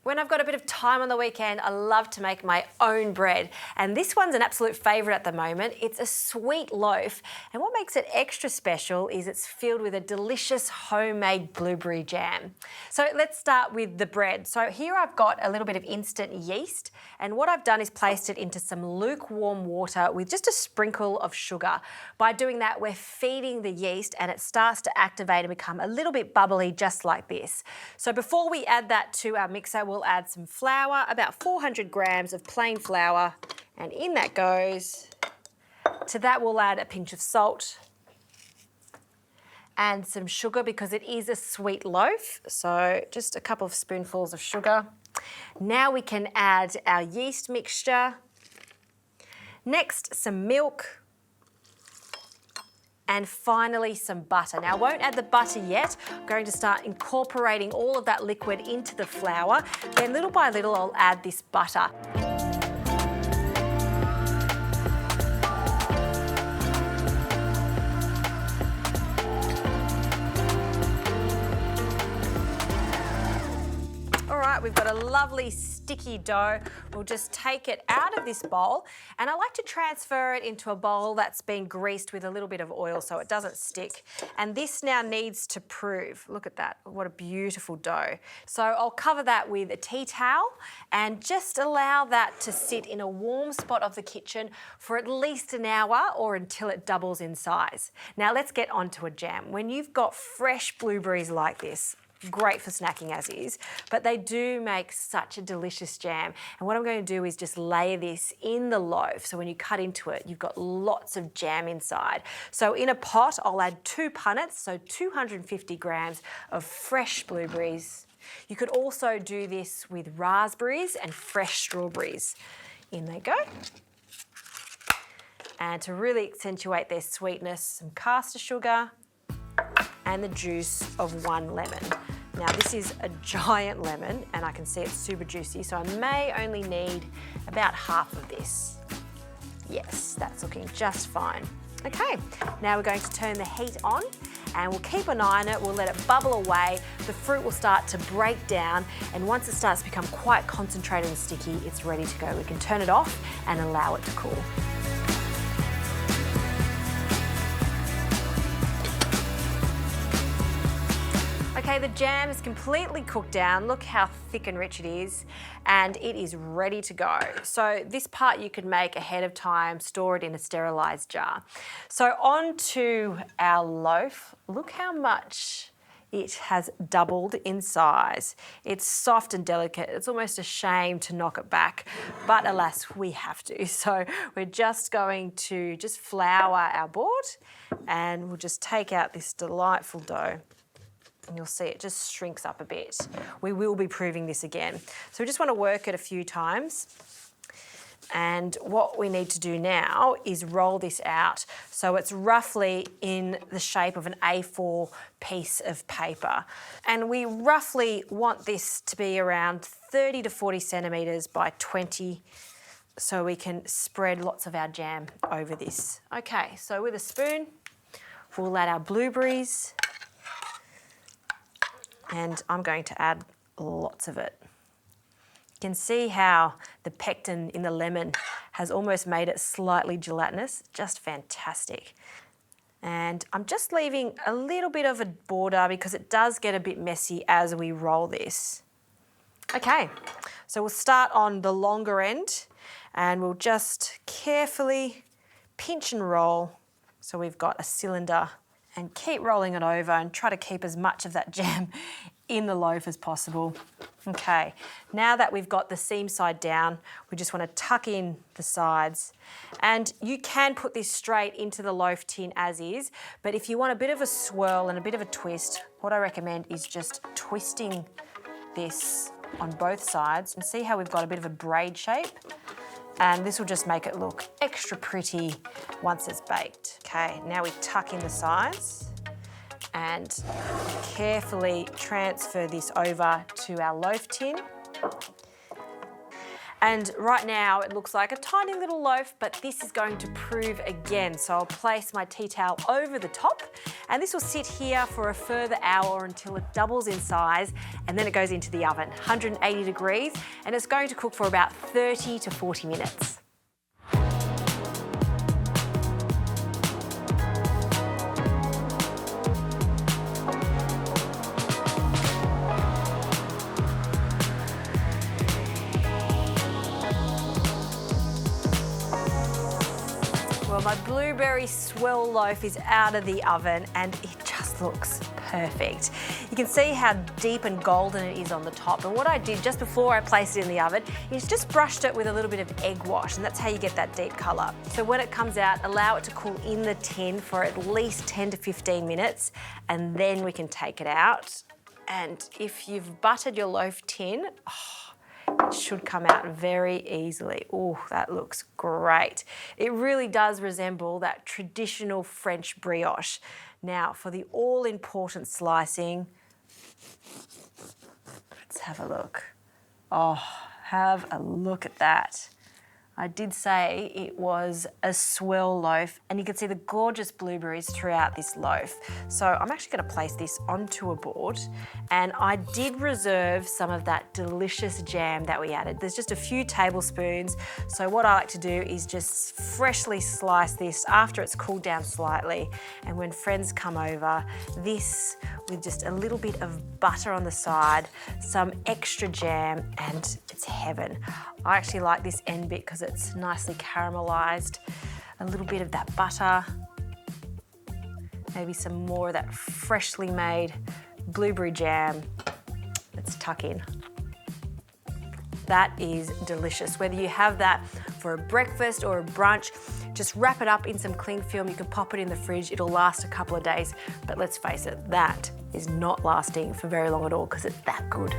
When I've got a bit of time on the weekend, I love to make my own bread. And this one's an absolute favourite at the moment. It's a sweet loaf. And what makes it extra special is it's filled with a delicious homemade blueberry jam. So let's start with the bread. So here I've got a little bit of instant yeast. And what I've done is placed it into some lukewarm water with just a sprinkle of sugar. By doing that, we're feeding the yeast and it starts to activate and become a little bit bubbly, just like this. So before we add that to our mixer, we'll add some flour, about 400 grams of plain flour, and in that goes. To that we'll add a pinch of salt and some sugar because it is a sweet loaf, so just a couple of spoonfuls of sugar. Now we can add our yeast mixture. Next, some milk. And finally some butter. Now I won't add the butter yet. I'm going to start incorporating all of that liquid into the flour. Then little by little I'll add this butter. All right, we've got a lovely sticky dough. We'll just take it out of this bowl, and I like to transfer it into a bowl that's been greased with a little bit of oil so it doesn't stick. And this now needs to prove. Look at that, what a beautiful dough. So I'll cover that with a tea towel and just allow that to sit in a warm spot of the kitchen for at least an hour or until it doubles in size. Now let's get onto a jam. When you've got fresh blueberries like this, great for snacking as is, but they do make such a delicious jam. And what I'm going to do is just layer this in the loaf, so when you cut into it, you've got lots of jam inside. So in a pot, I'll add 2 punnets, so 250 grams of fresh blueberries. You could also do this with raspberries and fresh strawberries. In they go. And to really accentuate their sweetness, some caster sugar and the juice of 1 lemon. Now this is a giant lemon and I can see it's super juicy, so I may only need about half of this. Yes, that's looking just fine. Okay, now we're going to turn the heat on and we'll keep an eye on it, we'll let it bubble away, the fruit will start to break down, and once it starts to become quite concentrated and sticky, it's ready to go. We can turn it off and allow it to cool. Okay, the jam is completely cooked down. Look how thick and rich it is, and it is ready to go. So this part you could make ahead of time, store it in a sterilised jar. So on to our loaf. Look how much it has doubled in size. It's soft and delicate. It's almost a shame to knock it back, but alas, we have to. So we're just going to flour our board, and we'll just take out this delightful dough. And you'll see it just shrinks up a bit. We will be proving this again. So we just want to work it a few times. And what we need to do now is roll this out so it's roughly in the shape of an A4 piece of paper. And we roughly want this to be around 30 to 40 centimetres by 20, so we can spread lots of our jam over this. Okay, so with a spoon, we'll add our blueberries. And I'm going to add lots of it. You can see how the pectin in the lemon has almost made it slightly gelatinous, just fantastic. And I'm just leaving a little bit of a border because it does get a bit messy as we roll this. Okay, so we'll start on the longer end and we'll just carefully pinch and roll so we've got a cylinder, and keep rolling it over and try to keep as much of that jam in the loaf as possible. Okay, now that we've got the seam side down, we just want to tuck in the sides. And you can put this straight into the loaf tin as is, but if you want a bit of a swirl and a bit of a twist, what I recommend is just twisting this on both sides, and see how we've got a bit of a braid shape? And this will just make it look extra pretty once it's baked. Okay, now we tuck in the sides and carefully transfer this over to our loaf tin. And right now it looks like a tiny little loaf, but this is going to prove again. So I'll place my tea towel over the top, and this will sit here for a further hour until it doubles in size, and then it goes into the oven, 180 degrees, and it's going to cook for about 30 to 40 minutes. Well, my blueberry swirl loaf is out of the oven and it just looks perfect. You can see how deep and golden it is on the top. And what I did just before I placed it in the oven is just brushed it with a little bit of egg wash, and that's how you get that deep colour. So when it comes out, allow it to cool in the tin for at least 10 to 15 minutes, and then we can take it out. And if you've buttered your loaf tin, it should come out very easily. Oh, that looks great. It really does resemble that traditional French brioche. Now, for the all-important slicing, let's have a look. Oh, have a look at that. I did say it was a swirl loaf, and you can see the gorgeous blueberries throughout this loaf. So I'm actually going to place this onto a board, and I did reserve some of that delicious jam that we added. There's just a few tablespoons. So what I like to do is just freshly slice this after it's cooled down slightly, and when friends come over, this with just a little bit of butter on the side, some extra jam, and it's heaven. I actually like this end bit because it's nicely caramelised. A little bit of that butter, maybe some more of that freshly made blueberry jam. Let's tuck in. That is delicious. Whether you have that for a breakfast or a brunch, just wrap it up in some cling film. You can pop it in the fridge. It'll last a couple of days, but let's face it, that is not lasting for very long at all because it's that good.